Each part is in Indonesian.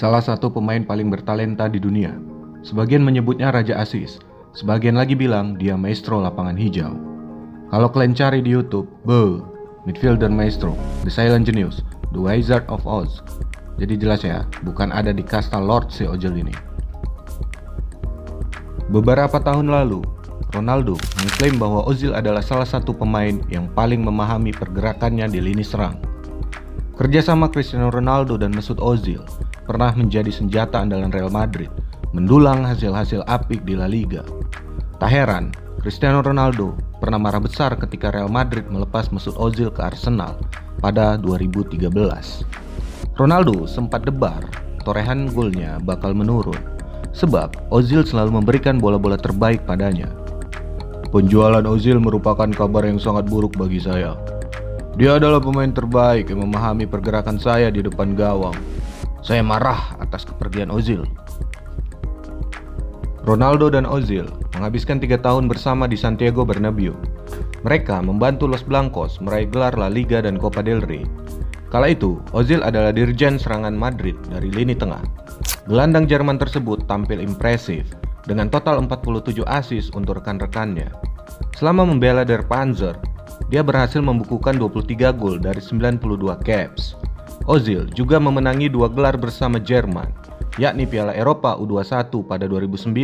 salah satu pemain paling bertalenta di dunia. Sebagian menyebutnya Raja Asis, sebagian lagi bilang dia maestro lapangan hijau. Kalau kalian cari di YouTube, midfielder maestro, The Silent Genius, The Wizard of Oz. Jadi jelas ya, bukan ada di kasta Lord si Ozil ini. Beberapa tahun lalu, Ronaldo mengklaim bahwa Ozil adalah salah satu pemain yang paling memahami pergerakannya di lini serang. Kerjasama Cristiano Ronaldo dan Mesut Ozil pernah menjadi senjata andalan Real Madrid, mendulang hasil-hasil apik di La Liga. Tak heran, Cristiano Ronaldo pernah marah besar ketika Real Madrid melepas Mesut Ozil ke Arsenal pada 2013. Ronaldo sempat debar torehan golnya bakal menurun, sebab Ozil selalu memberikan bola-bola terbaik padanya. Penjualan Ozil merupakan kabar yang sangat buruk bagi saya. Dia adalah pemain terbaik yang memahami pergerakan saya di depan gawang. Saya marah atas kepergian Ozil. Ronaldo dan Ozil menghabiskan 3 tahun bersama di Santiago Bernabeu. Mereka membantu Los Blancos meraih gelar La Liga dan Copa del Rey. Kala itu, Ozil adalah dirjen serangan Madrid dari lini tengah. Gelandang Jerman tersebut tampil impresif dengan total 47 assist untuk rekan-rekannya. Selama membela Der Panzer, dia berhasil membukukan 23 gol dari 92 caps. Ozil juga memenangi 2 gelar bersama Jerman, yakni Piala Eropa U21 pada 2009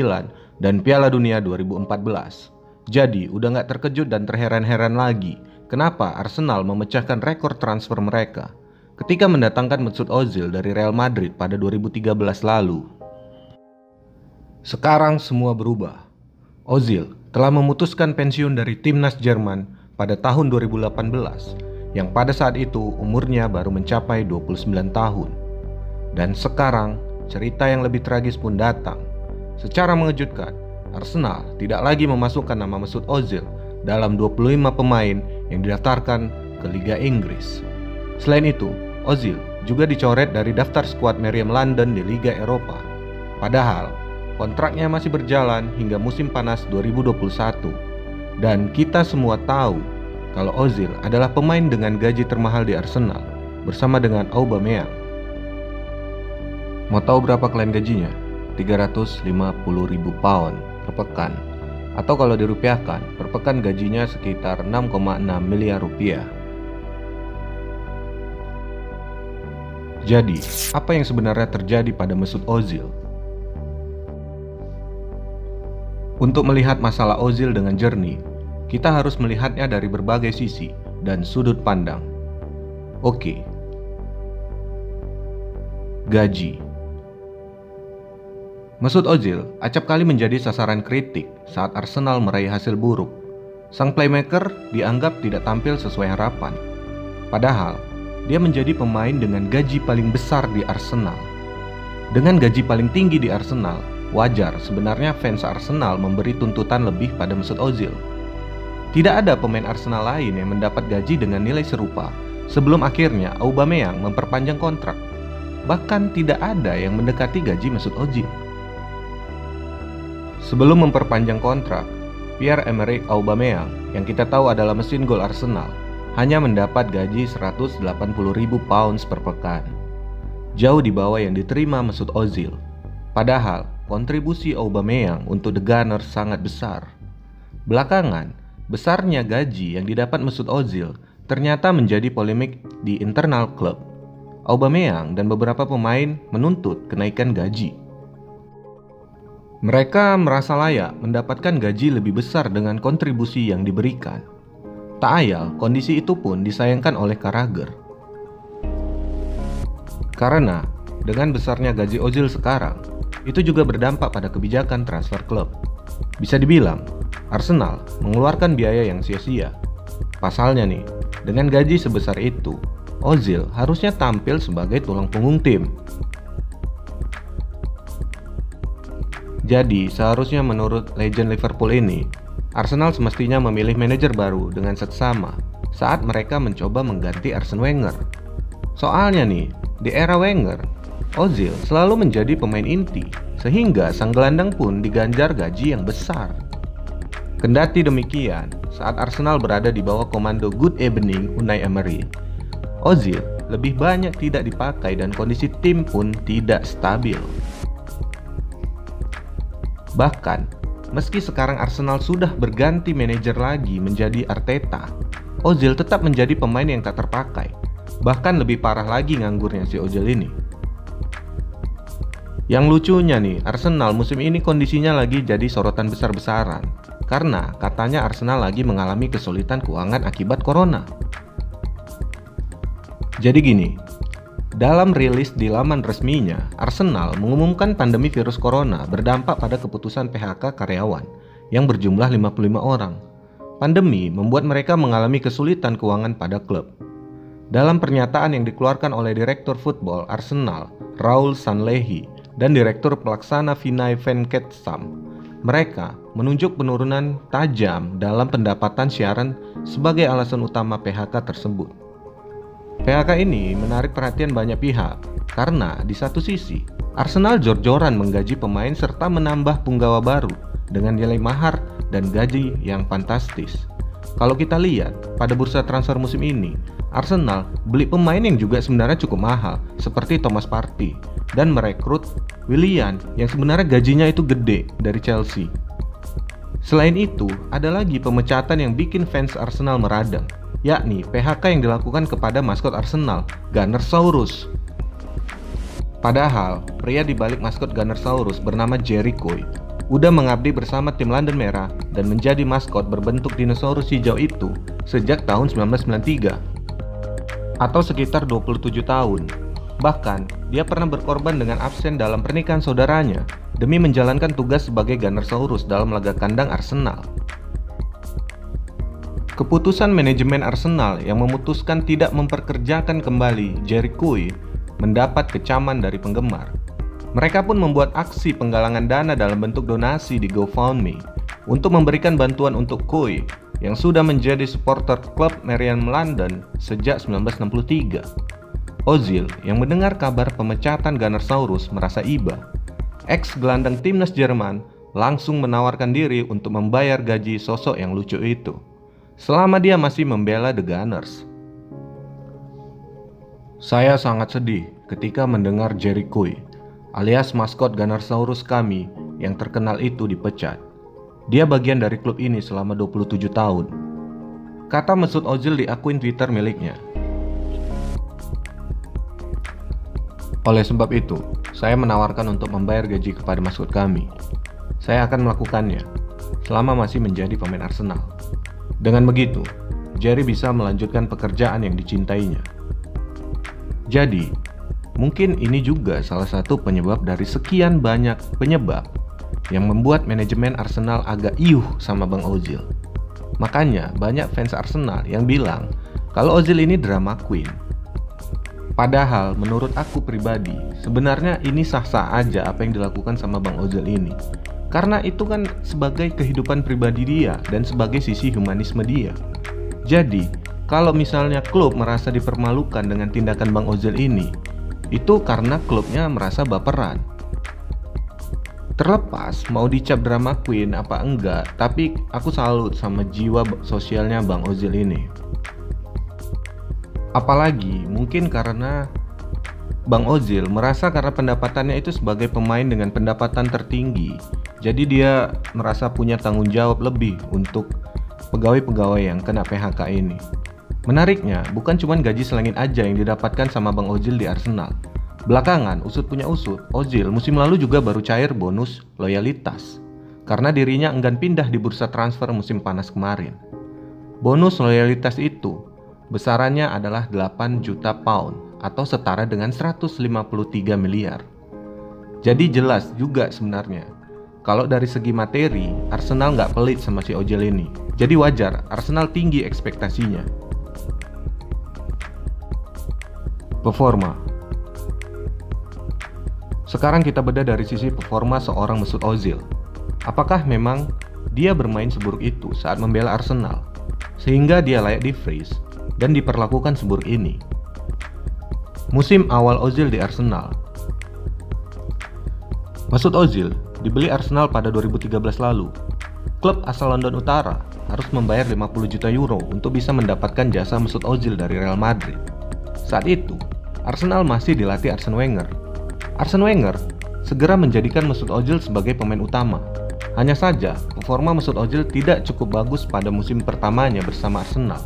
dan Piala Dunia 2014. Jadi udah gak terkejut dan terheran-heran lagi kenapa Arsenal memecahkan rekor transfer mereka ketika mendatangkan Mesut Ozil dari Real Madrid pada 2013 lalu. Sekarang semua berubah. Ozil telah memutuskan pensiun dari timnas Jerman pada tahun 2018, yang pada saat itu umurnya baru mencapai 29 tahun. Dan sekarang cerita yang lebih tragis pun datang. Secara mengejutkan, Arsenal tidak lagi memasukkan nama Mesut Ozil dalam 25 pemain yang didaftarkan ke Liga Inggris. Selain itu, Ozil juga dicoret dari daftar skuad Meriam London di Liga Eropa. Padahal kontraknya masih berjalan hingga musim panas 2021. Dan kita semua tahu kalau Ozil adalah pemain dengan gaji termahal di Arsenal bersama dengan Aubameyang. Mau tahu berapa kalian gajinya? 350.000 pound per pekan. Atau kalau dirupiahkan, per pekan gajinya sekitar 6,6 miliar rupiah. Jadi, apa yang sebenarnya terjadi pada Mesut Ozil? Untuk melihat masalah Ozil dengan jernih, kita harus melihatnya dari berbagai sisi dan sudut pandang. Oke. Gaji. Mesut Ozil acap kali menjadi sasaran kritik saat Arsenal meraih hasil buruk. Sang playmaker dianggap tidak tampil sesuai harapan. Padahal, dia menjadi pemain dengan gaji paling besar di Arsenal. Dengan gaji paling tinggi di Arsenal, wajar sebenarnya fans Arsenal memberi tuntutan lebih pada Mesut Ozil. Tidak ada pemain Arsenal lain yang mendapat gaji dengan nilai serupa sebelum akhirnya Aubameyang memperpanjang kontrak. Bahkan tidak ada yang mendekati gaji Mesut Ozil. Sebelum memperpanjang kontrak, Pierre-Emerick Aubameyang yang kita tahu adalah mesin gol Arsenal hanya mendapat gaji 180.000 pounds per pekan. Jauh di bawah yang diterima Mesut Ozil. Padahal kontribusi Aubameyang untuk The Gunners sangat besar. Belakangan, besarnya gaji yang didapat Mesut Ozil ternyata menjadi polemik di internal klub. Aubameyang dan beberapa pemain menuntut kenaikan gaji. Mereka merasa layak mendapatkan gaji lebih besar dengan kontribusi yang diberikan. Tak ayal, kondisi itu pun disayangkan oleh Carragher. Karena dengan besarnya gaji Ozil sekarang, itu juga berdampak pada kebijakan transfer klub. Bisa dibilang, Arsenal mengeluarkan biaya yang sia-sia. Pasalnya nih, dengan gaji sebesar itu, Ozil harusnya tampil sebagai tulang punggung tim. Jadi, seharusnya menurut legend Liverpool ini, Arsenal semestinya memilih manajer baru dengan seksama saat mereka mencoba mengganti Arsene Wenger. Soalnya nih, di era Wenger, Ozil selalu menjadi pemain inti, sehingga sang gelandang pun diganjar gaji yang besar. Kendati demikian, saat Arsenal berada di bawah komando Good Evening Unai Emery, Ozil lebih banyak tidak dipakai dan kondisi tim pun tidak stabil. Bahkan, meski sekarang Arsenal sudah berganti manajer lagi menjadi Arteta, Ozil tetap menjadi pemain yang tak terpakai. Bahkan lebih parah lagi nganggurnya si Ozil ini. Yang lucunya nih, Arsenal musim ini kondisinya lagi jadi sorotan besar-besaran karena katanya Arsenal lagi mengalami kesulitan keuangan akibat corona. Jadi gini, dalam rilis di laman resminya, Arsenal mengumumkan pandemi virus corona berdampak pada keputusan PHK karyawan yang berjumlah 55 orang. Pandemi membuat mereka mengalami kesulitan keuangan pada klub. Dalam pernyataan yang dikeluarkan oleh Direktur Football Arsenal, Raul Sanllehi, dan Direktur Pelaksana Vinay Venkatesam, mereka menunjuk penurunan tajam dalam pendapatan siaran sebagai alasan utama PHK tersebut. PHK ini menarik perhatian banyak pihak karena di satu sisi Arsenal jor-joran menggaji pemain serta menambah punggawa baru dengan nilai mahar dan gaji yang fantastis. Kalau kita lihat pada bursa transfer musim ini, Arsenal beli pemain yang juga sebenarnya cukup mahal seperti Thomas Partey dan merekrut Willian yang sebenarnya gajinya itu gede dari Chelsea. Selain itu, ada lagi pemecatan yang bikin fans Arsenal meradang, yakni PHK yang dilakukan kepada maskot Arsenal, Gunnersaurus. Padahal, pria di balik maskot Gunnersaurus bernama Jerry Coy udah mengabdi bersama tim London Merah dan menjadi maskot berbentuk dinosaurus hijau itu sejak tahun 1993 atau sekitar 27 tahun. Bahkan, dia pernah berkorban dengan absen dalam pernikahan saudaranya demi menjalankan tugas sebagai Gunnersaurus dalam laga kandang Arsenal. Keputusan manajemen Arsenal yang memutuskan tidak memperkerjakan kembali Jerry Coy mendapat kecaman dari penggemar. Mereka pun membuat aksi penggalangan dana dalam bentuk donasi di GoFundMe untuk memberikan bantuan untuk Coy yang sudah menjadi supporter klub Meriam London sejak 1963. Ozil yang mendengar kabar pemecatan Gunnersaurus merasa iba. Ex-gelandang timnas Jerman langsung menawarkan diri untuk membayar gaji sosok yang lucu itu selama dia masih membela The Gunners. Saya sangat sedih ketika mendengar Jerry Coy, alias maskot Gunnersaurus kami yang terkenal itu dipecat. Dia bagian dari klub ini selama 27 tahun, kata Mesut Ozil di akun Twitter miliknya. Oleh sebab itu, saya menawarkan untuk membayar gaji kepada maskot kami. Saya akan melakukannya selama masih menjadi pemain Arsenal. Dengan begitu, Jerry bisa melanjutkan pekerjaan yang dicintainya. Jadi, mungkin ini juga salah satu penyebab dari sekian banyak penyebab yang membuat manajemen Arsenal agak iuh sama Bang Ozil. Makanya banyak fans Arsenal yang bilang kalau Ozil ini drama queen. Padahal menurut aku pribadi, sebenarnya ini sah-sah aja apa yang dilakukan sama Bang Ozil ini. Karena itu kan sebagai kehidupan pribadi dia dan sebagai sisi humanisme dia. Jadi, kalau misalnya klub merasa dipermalukan dengan tindakan Bang Ozil ini, itu karena klubnya merasa baperan. Terlepas mau dicap drama queen apa enggak, tapi aku salut sama jiwa sosialnya Bang Ozil ini. Apalagi mungkin karena Bang Ozil merasa karena pendapatannya itu sebagai pemain dengan pendapatan tertinggi, jadi dia merasa punya tanggung jawab lebih untuk pegawai-pegawai yang kena PHK ini. Menariknya, bukan cuma gaji selangit aja yang didapatkan sama Bang Ozil di Arsenal. Belakangan, usut punya usut, Ozil musim lalu juga baru cair bonus loyalitas karena dirinya enggan pindah di bursa transfer musim panas kemarin. Bonus loyalitas itu besarannya adalah 8 juta pound atau setara dengan 153 miliar. Jadi jelas juga sebenarnya kalau dari segi materi Arsenal nggak pelit sama si Ozil ini. Jadi wajar Arsenal tinggi ekspektasinya. Performa. Sekarang kita bedah dari sisi performa seorang Mesut Ozil. Apakah memang dia bermain seburuk itu saat membela Arsenal sehingga dia layak di-freeze dan diperlakukan seburuk ini? Musim awal Ozil di Arsenal. Mesut Ozil dibeli Arsenal pada 2013 lalu. Klub asal London Utara harus membayar 50 juta euro untuk bisa mendapatkan jasa Mesut Ozil dari Real Madrid. Saat itu, Arsenal masih dilatih Arsene Wenger. Arsene Wenger segera menjadikan Mesut Ozil sebagai pemain utama. Hanya saja, performa Mesut Ozil tidak cukup bagus pada musim pertamanya bersama Arsenal.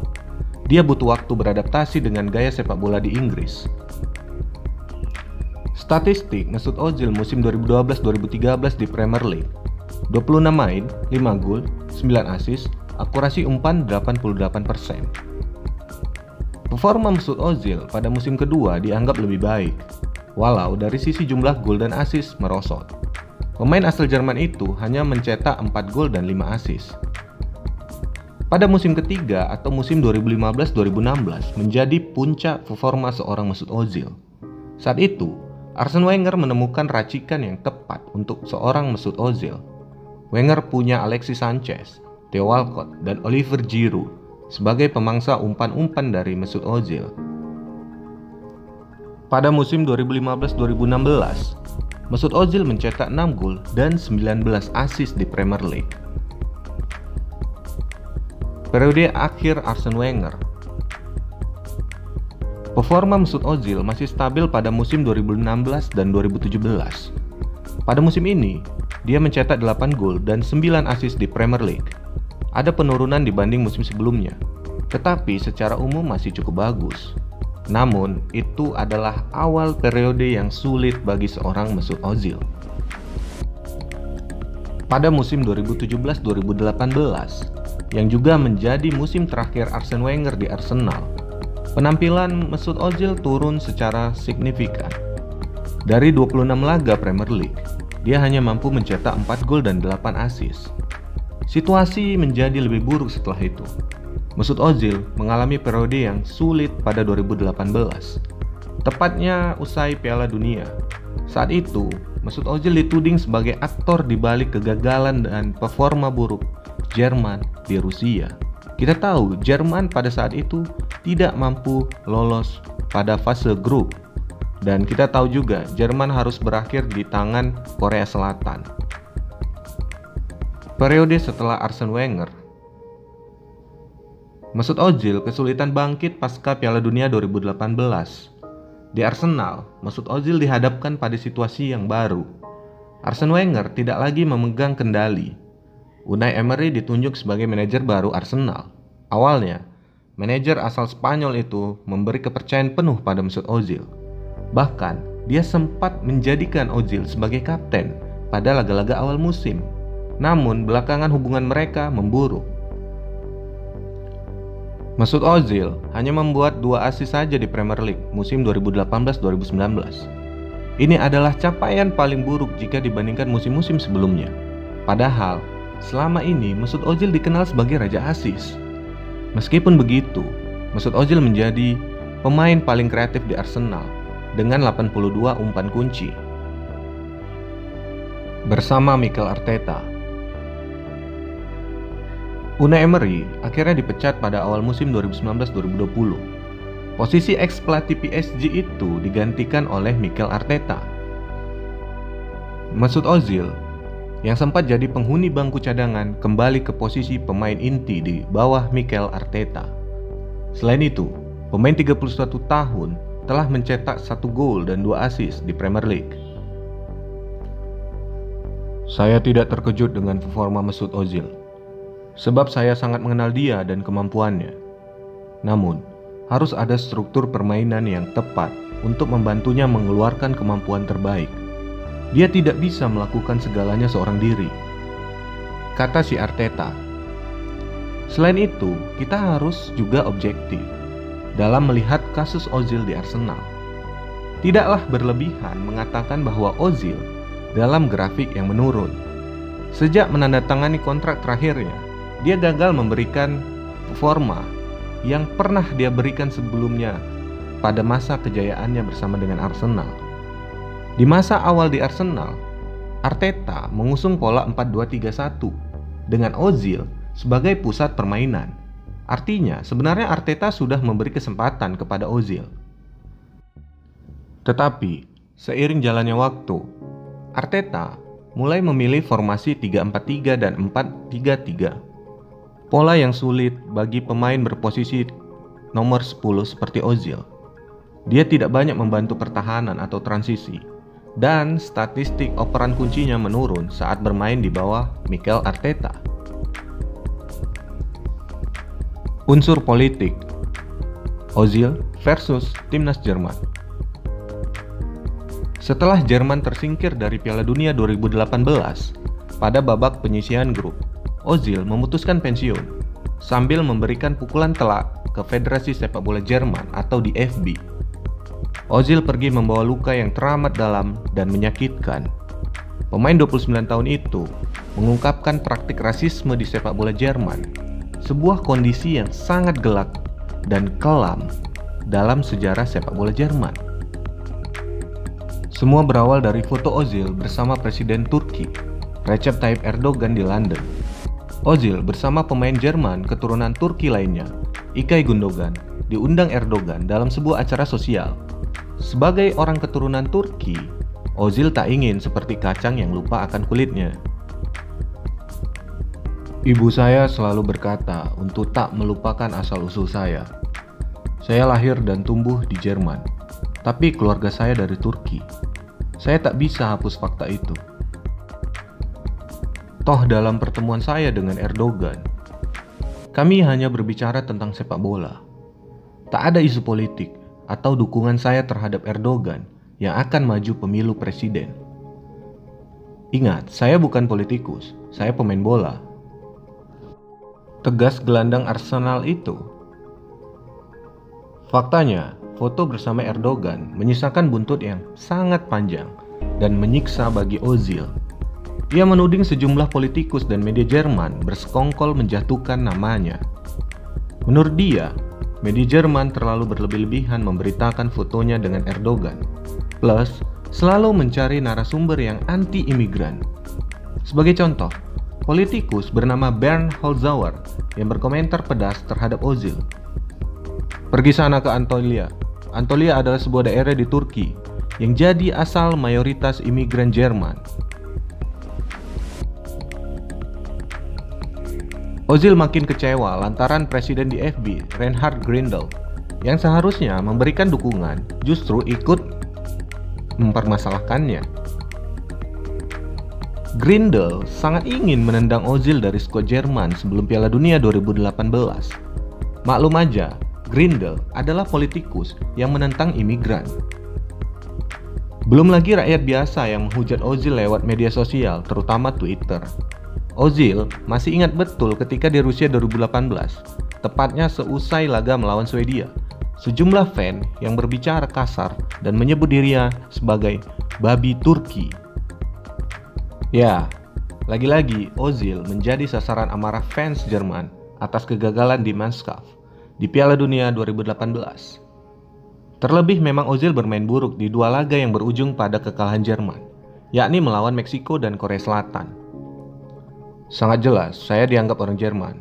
Dia butuh waktu beradaptasi dengan gaya sepak bola di Inggris. Statistik Mesut Ozil musim 2012-2013 di Premier League: 26 main, 5 gol, 9 assist, akurasi umpan 88%. Performa Mesut Ozil pada musim kedua dianggap lebih baik, walau dari sisi jumlah gol dan assist merosot. Pemain asal Jerman itu hanya mencetak 4 gol dan 5 assist. Pada musim ketiga atau musim 2015-2016 menjadi puncak performa seorang Mesut Ozil. Saat itu, Arsene Wenger menemukan racikan yang tepat untuk seorang Mesut Ozil. Wenger punya Alexis Sanchez, Theo Walcott, dan Oliver Giroud sebagai pemangsa umpan-umpan dari Mesut Ozil. Pada musim 2015-2016, Mesut Ozil mencetak 6 gol dan 19 assist di Premier League. Periode akhir Arsene Wenger. Performa Mesut Ozil masih stabil pada musim 2016 dan 2017. Pada musim ini, dia mencetak 8 gol dan 9 assist di Premier League. Ada penurunan dibanding musim sebelumnya, tetapi secara umum masih cukup bagus. Namun, itu adalah awal periode yang sulit bagi seorang Mesut Ozil. Pada musim 2017-2018, yang juga menjadi musim terakhir Arsene Wenger di Arsenal, penampilan Mesut Ozil turun secara signifikan. Dari 26 laga Premier League, dia hanya mampu mencetak 4 gol dan 8 assist. Situasi menjadi lebih buruk setelah itu. Mesut Ozil mengalami periode yang sulit pada 2018, tepatnya usai Piala Dunia. Saat itu, Mesut Ozil dituding sebagai aktor di balik kegagalan dan performa buruk Jerman di Rusia. Kita tahu Jerman pada saat itu tidak mampu lolos pada fase grup, dan kita tahu juga Jerman harus berakhir di tangan Korea Selatan. Periode setelah Arsene Wenger, Mesut Ozil kesulitan bangkit pasca Piala Dunia 2018. Di Arsenal, Mesut Ozil dihadapkan pada situasi yang baru. Arsene Wenger tidak lagi memegang kendali. Unai Emery ditunjuk sebagai manajer baru Arsenal. Awalnya, manajer asal Spanyol itu memberi kepercayaan penuh pada Mesut Ozil. Bahkan, dia sempat menjadikan Ozil sebagai kapten pada laga-laga awal musim. Namun, belakangan hubungan mereka memburuk. Mesut Ozil hanya membuat 2 assist saja di Premier League musim 2018-2019. Ini adalah capaian paling buruk jika dibandingkan musim-musim sebelumnya. Padahal, selama ini Mesut Ozil dikenal sebagai raja assist. Meskipun begitu, Mesut Ozil menjadi pemain paling kreatif di Arsenal dengan 82 umpan kunci. Bersama Mikel Arteta, Unai Emery akhirnya dipecat pada awal musim 2019-2020. Posisi ex-pelatih PSG itu digantikan oleh Mikel Arteta. Mesut Ozil, yang sempat jadi penghuni bangku cadangan, kembali ke posisi pemain inti di bawah Mikel Arteta. Selain itu, pemain 31 tahun telah mencetak 1 gol dan 2 assist di Premier League. Saya tidak terkejut dengan performa Mesut Ozil, sebab saya sangat mengenal dia dan kemampuannya. Namun, harus ada struktur permainan yang tepat untuk membantunya mengeluarkan kemampuan terbaik. Dia tidak bisa melakukan segalanya seorang diri, kata si Arteta. Selain itu, kita harus juga objektif dalam melihat kasus Ozil di Arsenal. Tidaklah berlebihan mengatakan bahwa Ozil dalam grafik yang menurun. Sejak menandatangani kontrak terakhirnya, dia gagal memberikan performa yang pernah dia berikan sebelumnya pada masa kejayaannya bersama dengan Arsenal. Di masa awal di Arsenal, Arteta mengusung pola 4-2-3-1 dengan Ozil sebagai pusat permainan. Artinya, sebenarnya Arteta sudah memberi kesempatan kepada Ozil. Tetapi, seiring jalannya waktu, Arteta mulai memilih formasi 3-4-3 dan 4-3-3. Pola yang sulit bagi pemain berposisi nomor 10 seperti Ozil. Dia tidak banyak membantu pertahanan atau transisi, dan statistik operan kuncinya menurun saat bermain di bawah Mikel Arteta. Unsur politik: Ozil versus Timnas Jerman. Setelah Jerman tersingkir dari Piala Dunia 2018 pada babak penyisihan grup, Ozil memutuskan pensiun sambil memberikan pukulan telak ke Federasi Sepak Bola Jerman atau DFB. Ozil pergi membawa luka yang teramat dalam dan menyakitkan. Pemain 29 tahun itu mengungkapkan praktik rasisme di sepak bola Jerman, sebuah kondisi yang sangat gelap dan kelam dalam sejarah sepak bola Jerman. Semua berawal dari foto Ozil bersama Presiden Turki, Recep Tayyip Erdogan di London. Ozil bersama pemain Jerman keturunan Turki lainnya, İlkay Gündoğan, diundang Erdogan dalam sebuah acara sosial. Sebagai orang keturunan Turki, Ozil tak ingin seperti kacang yang lupa akan kulitnya. Ibu saya selalu berkata untuk tak melupakan asal-usul saya. Saya lahir dan tumbuh di Jerman, tapi keluarga saya dari Turki. Saya tak bisa hapus fakta itu. Toh dalam pertemuan saya dengan Erdogan, kami hanya berbicara tentang sepak bola. Tak ada isu politik atau dukungan saya terhadap Erdogan yang akan maju pemilu presiden. Ingat, saya bukan politikus, saya pemain bola. Tegas gelandang Arsenal itu. Faktanya, foto bersama Erdogan menyisakan buntut yang sangat panjang dan menyiksa bagi Ozil. Ia menuding sejumlah politikus dan media Jerman bersekongkol menjatuhkan namanya. Menurut dia, media Jerman terlalu berlebih-lebihan memberitakan fotonya dengan Erdogan, plus selalu mencari narasumber yang anti-imigran. Sebagai contoh, politikus bernama Bernd Holzhauer yang berkomentar pedas terhadap Ozil. Pergi sana ke Antalya. Antalya adalah sebuah daerah di Turki yang jadi asal mayoritas imigran Jerman. Ozil makin kecewa lantaran Presiden DFB, Reinhard Grindel, yang seharusnya memberikan dukungan, justru ikut mempermasalahkannya. Grindel sangat ingin menendang Ozil dari skuad Jerman sebelum Piala Dunia 2018. Maklum aja, Grindel adalah politikus yang menentang imigran. Belum lagi rakyat biasa yang menghujat Ozil lewat media sosial, terutama Twitter. Ozil masih ingat betul ketika di Rusia 2018, tepatnya seusai laga melawan Swedia, sejumlah fan yang berbicara kasar dan menyebut dirinya sebagai babi Turki. Ya, lagi-lagi Ozil menjadi sasaran amarah fans Jerman atas kegagalan di Mannschaft di Piala Dunia 2018. Terlebih memang Ozil bermain buruk di dua laga yang berujung pada kekalahan Jerman, yakni melawan Meksiko dan Korea Selatan. Sangat jelas saya dianggap orang Jerman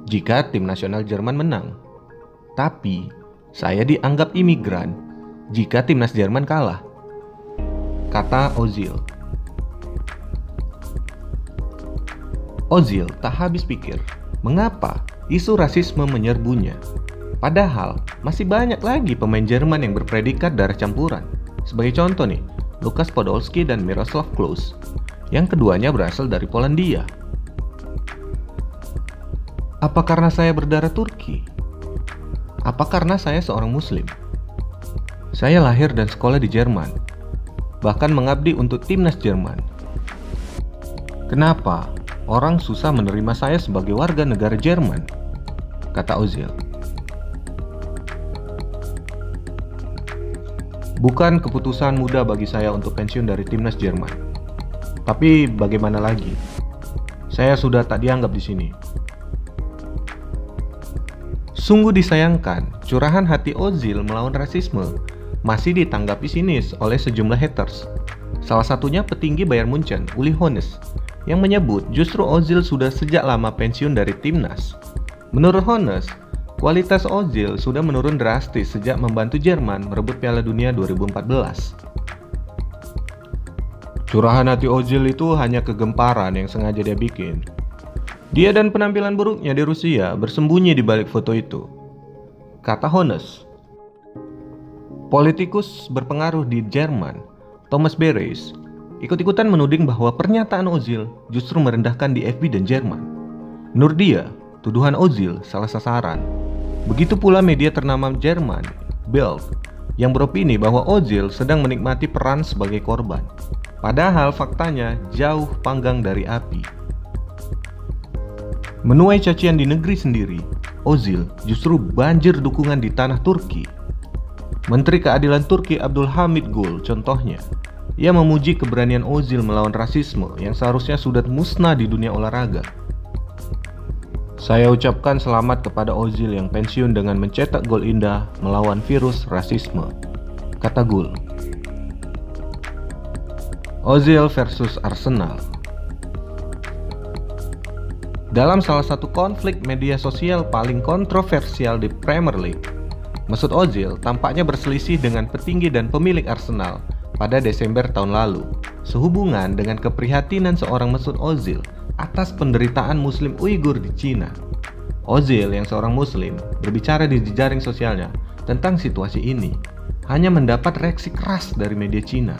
jika tim nasional Jerman menang. Tapi saya dianggap imigran jika timnas Jerman kalah, kata Ozil. Ozil tak habis pikir mengapa isu rasisme menyerbunya. Padahal masih banyak lagi pemain Jerman yang berpredikat darah campuran. Sebagai contoh nih, Lukas Podolski dan Miroslav Klose, yang keduanya berasal dari Polandia. Apa karena saya berdarah Turki? Apa karena saya seorang Muslim? Saya lahir dan sekolah di Jerman, bahkan mengabdi untuk timnas Jerman. Kenapa orang susah menerima saya sebagai warga negara Jerman? Kata Ozil. Bukan keputusan mudah bagi saya untuk pensiun dari timnas Jerman. Tapi bagaimana lagi? Saya sudah tak dianggap di sini. Sungguh disayangkan, curahan hati Ozil melawan rasisme masih ditanggapi sinis oleh sejumlah haters. Salah satunya petinggi Bayern Munchen, Uli Hoeneß, yang menyebut justru Ozil sudah sejak lama pensiun dari timnas. Menurut Hoeneß, kualitas Ozil sudah menurun drastis sejak membantu Jerman merebut Piala Dunia 2014. Curahan hati Ozil itu hanya kegemparan yang sengaja dia bikin. Dia dan penampilan buruknya di Rusia bersembunyi di balik foto itu, kata Hoeneß. Politikus berpengaruh di Jerman, Thomas Beres, ikut-ikutan menuding bahwa pernyataan Ozil justru merendahkan DFB dan Jerman. Menurut dia, tuduhan Ozil salah sasaran. Begitu pula media ternama Jerman, Bild, yang beropini bahwa Ozil sedang menikmati peran sebagai korban. Padahal faktanya jauh panggang dari api. Menuai cacian di negeri sendiri, Ozil justru banjir dukungan di tanah Turki. Menteri Keadilan Turki Abdul Hamid Gül contohnya, ia memuji keberanian Ozil melawan rasisme yang seharusnya sudah musnah di dunia olahraga. Saya ucapkan selamat kepada Ozil yang pensiun dengan mencetak gol indah melawan virus rasisme, kata Gül. Ozil versus Arsenal. Dalam salah satu konflik media sosial paling kontroversial di Premier League, Mesut Ozil tampaknya berselisih dengan petinggi dan pemilik Arsenal pada Desember tahun lalu, sehubungan dengan keprihatinan seorang Mesut Ozil atas penderitaan Muslim Uighur di Cina. Ozil yang seorang Muslim berbicara di jejaring sosialnya tentang situasi ini, hanya mendapat reaksi keras dari media Cina.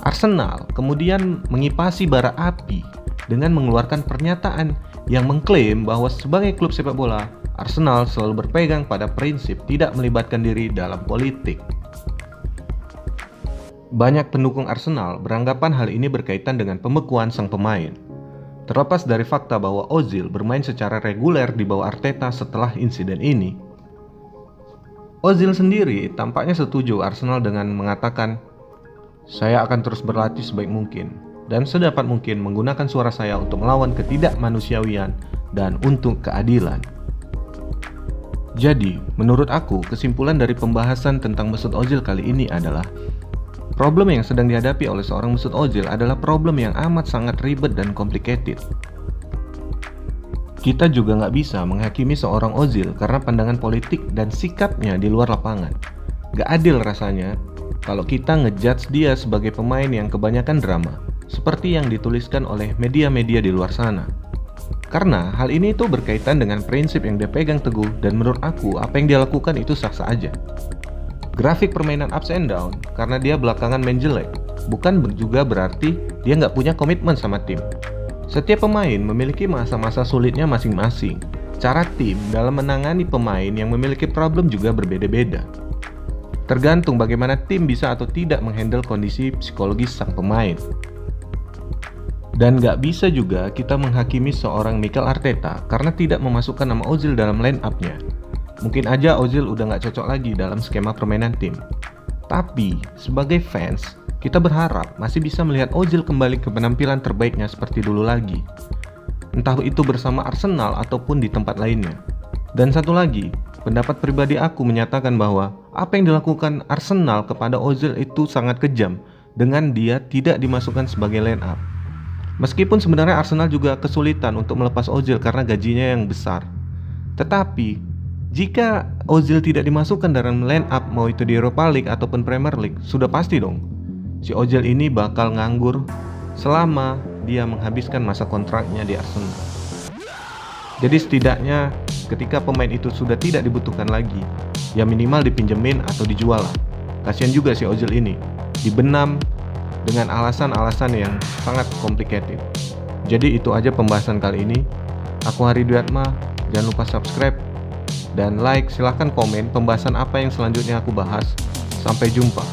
Arsenal kemudian mengipasi bara api dengan mengeluarkan pernyataan yang mengklaim bahwa sebagai klub sepak bola, Arsenal selalu berpegang pada prinsip tidak melibatkan diri dalam politik. Banyak pendukung Arsenal beranggapan hal ini berkaitan dengan pembekuan sang pemain. Terlepas dari fakta bahwa Ozil bermain secara reguler di bawah Arteta setelah insiden ini, Ozil sendiri tampaknya setuju Arsenal dengan mengatakan, "Saya akan terus berlatih sebaik mungkin dan sedapat mungkin menggunakan suara saya untuk melawan ketidakmanusiawian dan untuk keadilan." Jadi, menurut aku, kesimpulan dari pembahasan tentang Mesut Ozil kali ini adalah problem yang sedang dihadapi oleh seorang Mesut Ozil adalah problem yang amat sangat ribet dan complicated. Kita juga nggak bisa menghakimi seorang Ozil karena pandangan politik dan sikapnya di luar lapangan. Gak adil rasanya kalau kita ngejudge dia sebagai pemain yang kebanyakan drama, seperti yang dituliskan oleh media-media di luar sana. Karena hal ini itu berkaitan dengan prinsip yang dia pegang teguh, dan menurut aku apa yang dia lakukan itu sah-sah aja. Grafik permainan ups and down karena dia belakangan main jelek, bukan juga berarti dia nggak punya komitmen sama tim. Setiap pemain memiliki masa-masa sulitnya masing-masing. Cara tim dalam menangani pemain yang memiliki problem juga berbeda-beda. Tergantung bagaimana tim bisa atau tidak menghandle kondisi psikologis sang pemain. Dan gak bisa juga kita menghakimi seorang Mikel Arteta karena tidak memasukkan nama Ozil dalam line up-nya. Mungkin aja Ozil udah gak cocok lagi dalam skema permainan tim. Tapi, sebagai fans, kita berharap masih bisa melihat Ozil kembali ke penampilan terbaiknya seperti dulu lagi. Entah itu bersama Arsenal ataupun di tempat lainnya. Dan satu lagi, pendapat pribadi aku menyatakan bahwa apa yang dilakukan Arsenal kepada Ozil itu sangat kejam dengan dia tidak dimasukkan sebagai line up. Meskipun sebenarnya Arsenal juga kesulitan untuk melepas Ozil karena gajinya yang besar. Tetapi, jika Ozil tidak dimasukkan dalam line up mau itu di Europa League ataupun Premier League, sudah pasti dong si Ozil ini bakal nganggur selama dia menghabiskan masa kontraknya di Arsenal. Jadi setidaknya ketika pemain itu sudah tidak dibutuhkan lagi, ya minimal dipinjemin atau dijual lah. Kasian juga si Ozil ini dibenam dengan alasan-alasan yang sangat complicated. Jadi itu aja pembahasan kali ini. Aku Hari Dwi-Atma, jangan lupa subscribe dan like, silahkan komen pembahasan apa yang selanjutnya aku bahas. Sampai jumpa.